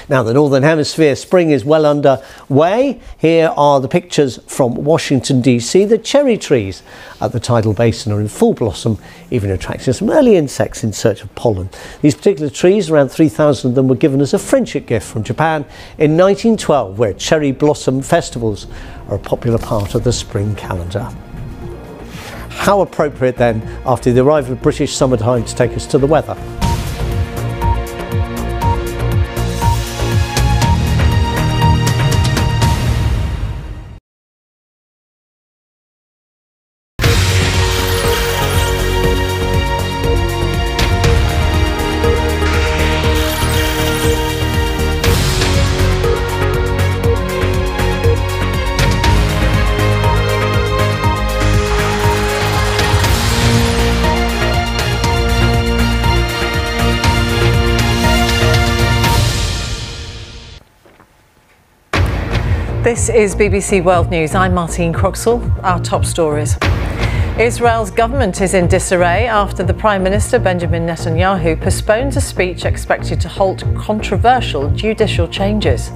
Now, the Northern Hemisphere spring is well underway. Here are the pictures from Washington, D.C. The cherry trees at the tidal basin are in full blossom, even attracting some early insects in search of pollen. These particular trees, around 3,000 of them, were given as a friendship gift from Japan in 1912, where cherry blossom festivals are a popular part of the spring calendar. How appropriate then, after the arrival of British summertime, to take us to the weather. This is BBC World News. I'm Martine Croxall. Our top stories. Israel's government is in disarray after the Prime Minister Benjamin Netanyahu postpones a speech expected to halt controversial judicial changes.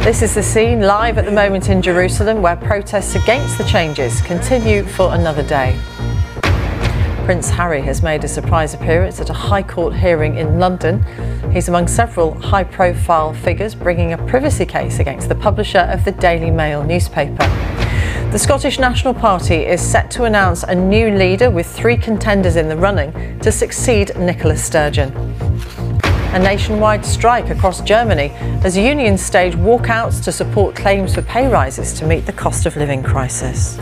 This is the scene live at the moment in Jerusalem, where protests against the changes continue for another day. Prince Harry has made a surprise appearance at a High Court hearing in London. He's among several high-profile figures bringing a privacy case against the publisher of the Daily Mail newspaper. The Scottish National Party is set to announce a new leader with 3 contenders in the running to succeed Nicola Sturgeon. A nationwide strike across Germany as unions stage walkouts to support claims for pay rises to meet the cost of living crisis.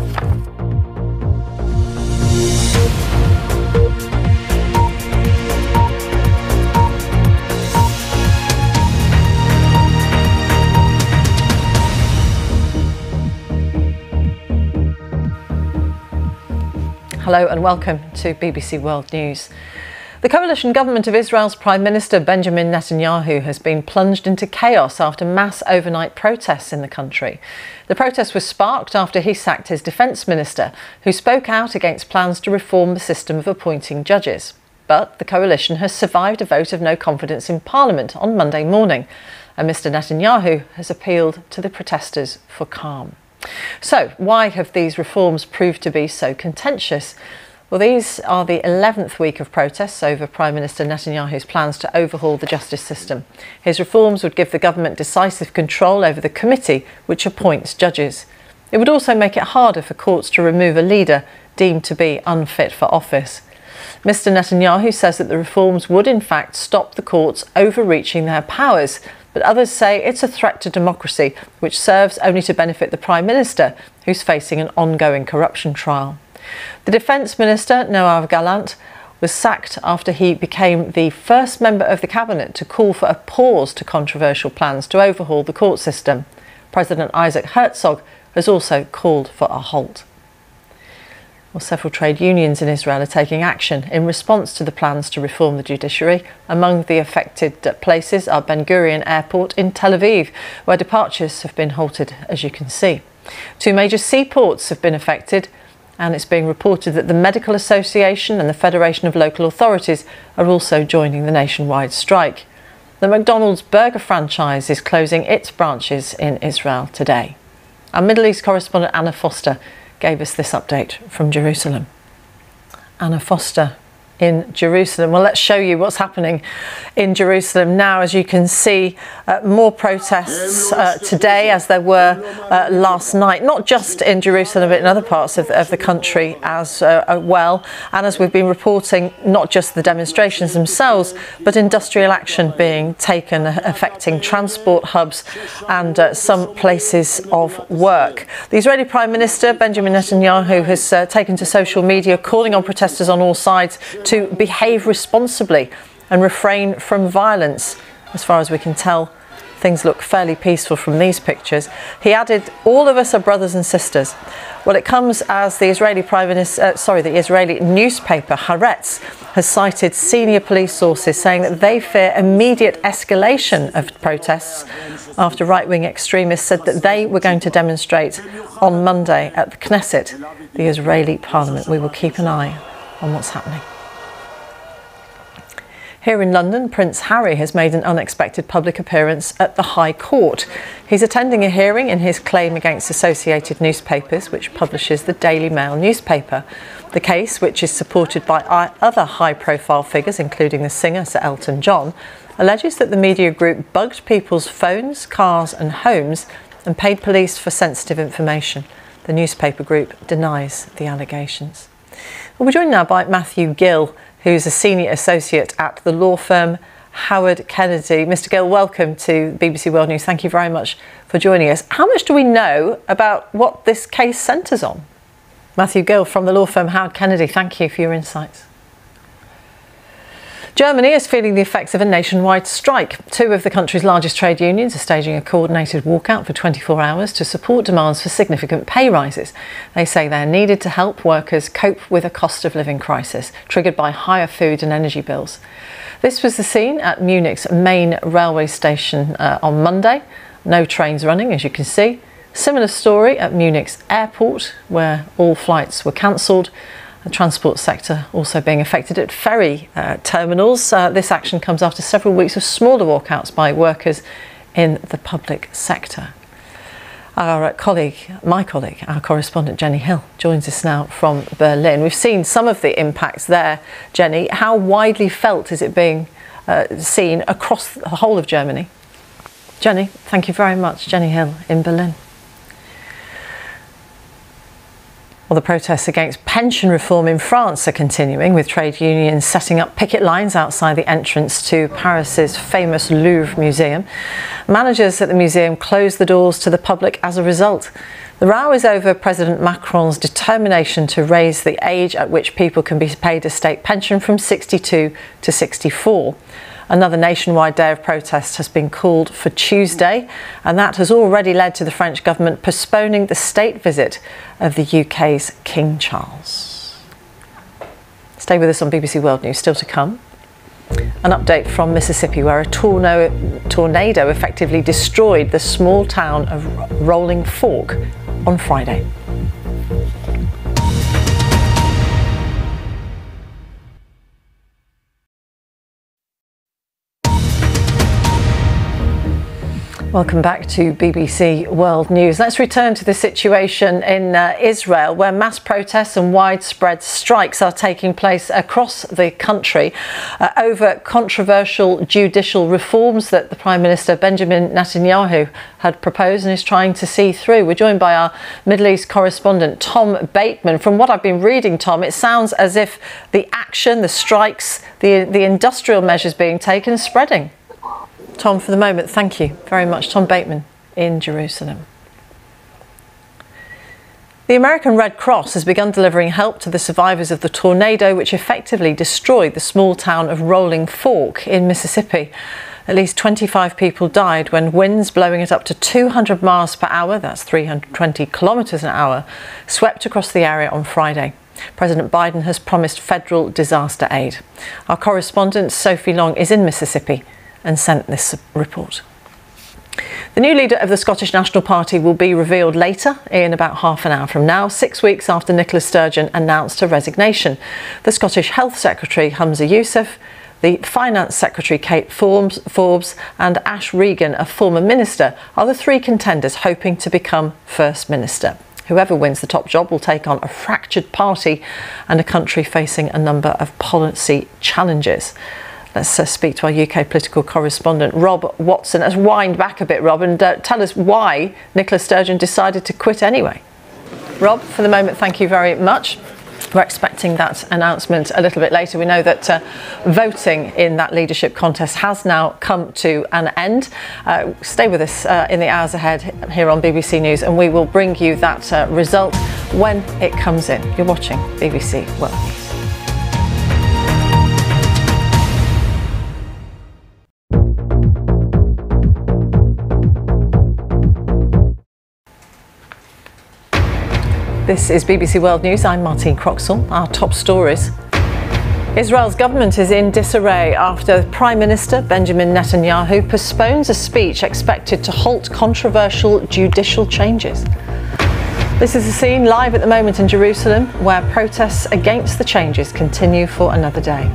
Hello and welcome to BBC World News. The coalition government of Israel's Prime Minister Benjamin Netanyahu has been plunged into chaos after mass overnight protests in the country. The protest was sparked after he sacked his defence minister, who spoke out against plans to reform the system of appointing judges. But the coalition has survived a vote of no confidence in Parliament on Monday morning, and Mr Netanyahu has appealed to the protesters for calm. So, why have these reforms proved to be so contentious? Well, these are the 11th week of protests over Prime Minister Netanyahu's plans to overhaul the justice system. His reforms would give the government decisive control over the committee which appoints judges. It would also make it harder for courts to remove a leader deemed to be unfit for office. Mr Netanyahu says that the reforms would in fact stop the courts overreaching their powers, but others say it's a threat to democracy, which serves only to benefit the Prime Minister, who's facing an ongoing corruption trial. The Defence Minister, Yoav Gallant, was sacked after he became the first member of the cabinet to call for a pause to controversial plans to overhaul the court system. President Isaac Herzog has also called for a halt. Well, several trade unions in Israel are taking action in response to the plans to reform the judiciary. Among the affected places are Ben Gurion Airport in Tel Aviv, where departures have been halted, as you can see. 2 major seaports have been affected, and it's being reported that the Medical Association and the Federation of Local Authorities are also joining the nationwide strike. The McDonald's burger franchise is closing its branches in Israel today. Our Middle East correspondent Anna Foster gave us this update from Jerusalem. Anna Foster in Jerusalem. Well, let's show you what's happening in Jerusalem now. As you can see, more protests today, as there were last night, not just in Jerusalem but in other parts of the country as well. And as we've been reporting, not just the demonstrations themselves, but industrial action being taken affecting transport hubs and some places of work. The Israeli Prime Minister Benjamin Netanyahu has taken to social media calling on protesters on all sides to behave responsibly and refrain from violence. As far as we can tell, things look fairly peaceful from these pictures. He added, "All of us are brothers and sisters." Well, it comes as the Israeli the Israeli newspaper Haaretz has cited senior police sources saying that they fear immediate escalation of protests after right-wing extremists said that they were going to demonstrate on Monday at the Knesset, the Israeli parliament. We will keep an eye on what's happening. Here in London, Prince Harry has made an unexpected public appearance at the High Court. He's attending a hearing in his claim against Associated Newspapers, which publishes the Daily Mail newspaper. The case, which is supported by other high-profile figures, including the singer Sir Elton John, alleges that the media group bugged people's phones, cars and homes and paid police for sensitive information. The newspaper group denies the allegations. Well, we're joined now by Matthew Gill, who's a senior associate at the law firm Howard Kennedy. Mr. Gill, welcome to BBC World News. Thank you very much for joining us. How much do we know about what this case centres on? Matthew Gill from the law firm Howard Kennedy, thank you for your insights. Germany is feeling the effects of a nationwide strike. Two of the country's largest trade unions are staging a coordinated walkout for 24 hours to support demands for significant pay rises. They say they're needed to help workers cope with a cost of living crisis triggered by higher food and energy bills. This was the scene at Munich's main railway station on Monday. No trains running, as you can see. Similar story at Munich's airport, where all flights were cancelled. The transport sector also being affected at ferry terminals. This action comes after several weeks of smaller walkouts by workers in the public sector. My colleague, our correspondent Jenny Hill, joins us now from Berlin. We've seen some of the impacts there, Jenny. How widely felt is it being seen across the whole of Germany? Jenny, thank you very much. Jenny Hill in Berlin. Well, the protests against pension reform in France are continuing, with trade unions setting up picket lines outside the entrance to Paris's famous Louvre Museum. Managers at the museum closed the doors to the public as a result. The row is over President Macron's determination to raise the age at which people can be paid a state pension from 62 to 64. Another nationwide day of protest has been called for Tuesday, and that has already led to the French government postponing the state visit of the UK's King Charles. Stay with us on BBC World News. Still to come, an update from Mississippi, where a tornado effectively destroyed the small town of Rolling Fork on Friday. Welcome back to BBC World News. Let's return to the situation in Israel, where mass protests and widespread strikes are taking place across the country over controversial judicial reforms that the Prime Minister Benjamin Netanyahu had proposed and is trying to see through. We're joined by our Middle East correspondent Tom Bateman. From what I've been reading, Tom, it sounds as if the action, the strikes, the industrial measures being taken is spreading. Tom, for the moment, thank you very much. Tom Bateman in Jerusalem. The American Red Cross has begun delivering help to the survivors of the tornado which effectively destroyed the small town of Rolling Fork in Mississippi. At least 25 people died when winds blowing at up to 200 miles per hour, that's 320 kilometres an hour, swept across the area on Friday. President Biden has promised federal disaster aid. Our correspondent Sophie Long is in Mississippi and sent this report. The new leader of the Scottish National Party will be revealed later, in about half an hour from now, 6 weeks after Nicola Sturgeon announced her resignation. The Scottish Health Secretary Humza Yousaf, the Finance Secretary Kate Forbes and Ash Regan, a former minister, are the three contenders hoping to become First Minister. Whoever wins the top job will take on a fractured party and a country facing a number of policy challenges. Let's speak to our UK political correspondent, Rob Watson. Let's wind back a bit, Rob, and tell us why Nicola Sturgeon decided to quit anyway. Rob, for the moment, thank you very much. We're expecting that announcement a little bit later. We know that voting in that leadership contest has now come to an end. Stay with us in the hours ahead here on BBC News, and we will bring you that result when it comes in. You're watching BBC World News. This is BBC World News. I'm Martine Croxall. Our top stories. Israel's government is in disarray after Prime Minister Benjamin Netanyahu postpones a speech expected to halt controversial judicial changes. This is the scene live at the moment in Jerusalem, where protests against the changes continue for another day.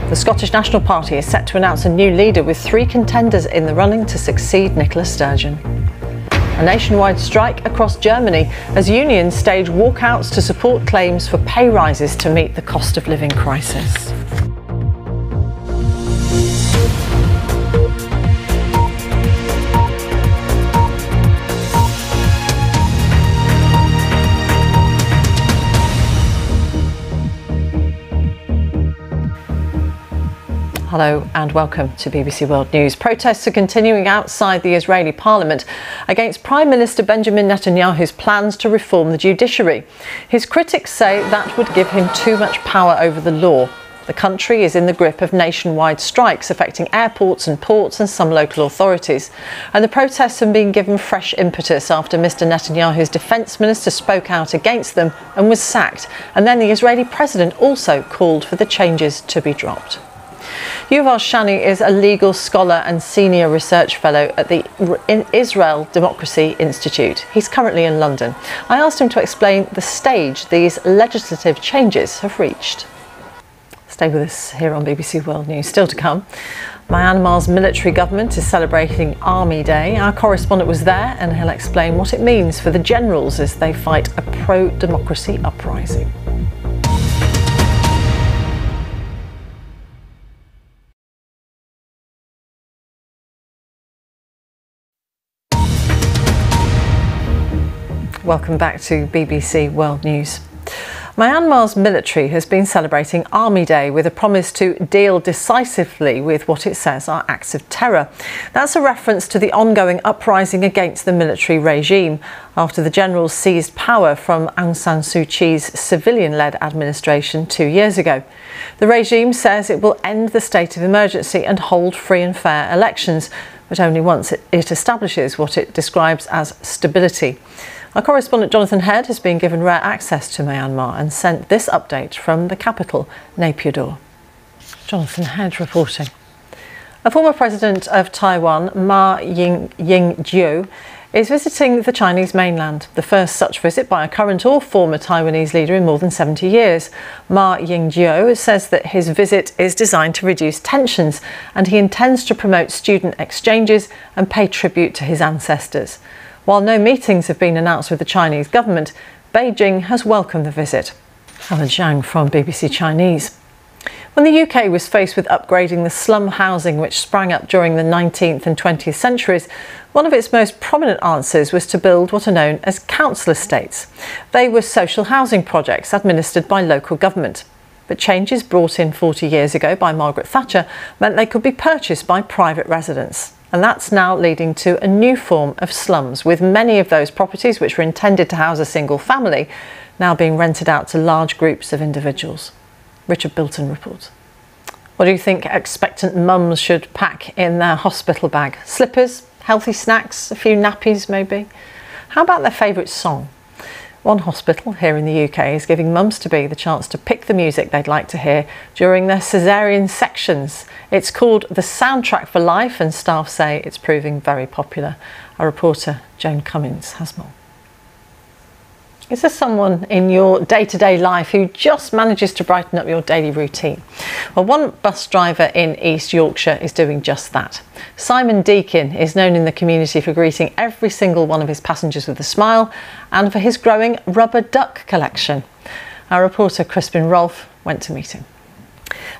The Scottish National Party is set to announce a new leader with 3 contenders in the running to succeed Nicola Sturgeon. A nationwide strike across Germany as unions stage walkouts to support claims for pay rises to meet the cost of living crisis. Hello and welcome to BBC World News. Protests are continuing outside the Israeli parliament against Prime Minister Benjamin Netanyahu's plans to reform the judiciary. His critics say that would give him too much power over the law. The country is in the grip of nationwide strikes affecting airports and ports and some local authorities. And the protests have been given fresh impetus after Mr Netanyahu's defence minister spoke out against them and was sacked. And then the Israeli president also called for the changes to be dropped. Yuval Shani is a legal scholar and senior research fellow at the Israel Democracy Institute. He's currently in London. I asked him to explain the stage these legislative changes have reached. Stay with us here on BBC World News. Still to come, Myanmar's military government is celebrating Army Day. Our correspondent was there and he'll explain what it means for the generals as they fight a pro-democracy uprising. Welcome back to BBC World News. Myanmar's military has been celebrating Army Day with a promise to deal decisively with what it says are acts of terror. That's a reference to the ongoing uprising against the military regime after the generals seized power from Aung San Suu Kyi's civilian-led administration 2 years ago. The regime says it will end the state of emergency and hold free and fair elections, but only once it establishes what it describes as stability. Our correspondent Jonathan Head has been given rare access to Myanmar and sent this update from the capital, Naypyidaw. Jonathan Head reporting. A former president of Taiwan, Ma Ying-jeou, is visiting the Chinese mainland, the first such visit by a current or former Taiwanese leader in more than 70 years. Ma Ying-jeou says that his visit is designed to reduce tensions and he intends to promote student exchanges and pay tribute to his ancestors. While no meetings have been announced with the Chinese government, Beijing has welcomed the visit. Alan Zhang from BBC Chinese. When the UK was faced with upgrading the slum housing which sprang up during the 19th and 20th centuries, one of its most prominent answers was to build what are known as council estates. They were social housing projects administered by local government. But changes brought in 40 years ago by Margaret Thatcher meant they could be purchased by private residents. And that's now leading to a new form of slums, with many of those properties which were intended to house a single family now being rented out to large groups of individuals. Richard Bilton reports. What do you think expectant mums should pack in their hospital bag? Slippers, healthy snacks, a few nappies maybe? How about their favourite song? One hospital here in the UK is giving mums-to-be the chance to pick the music they'd like to hear during their caesarean sections. It's called The Soundtrack for Life and staff say it's proving very popular. Our reporter Joan Cummins has more. Is there someone in your day-to-day life who just manages to brighten up your daily routine? Well, one bus driver in East Yorkshire is doing just that. Simon Deakin is known in the community for greeting every single one of his passengers with a smile and for his growing rubber duck collection. Our reporter Crispin Rolfe went to meet him.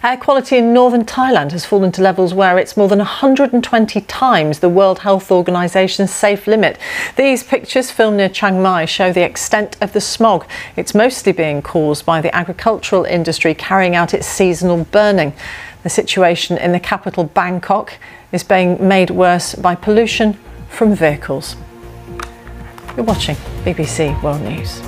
Air quality in northern Thailand has fallen to levels where it's more than 120 times the World Health Organization's safe limit. These pictures filmed near Chiang Mai show the extent of the smog. It's mostly being caused by the agricultural industry carrying out its seasonal burning. The situation in the capital Bangkok is being made worse by pollution from vehicles. You're watching BBC World News.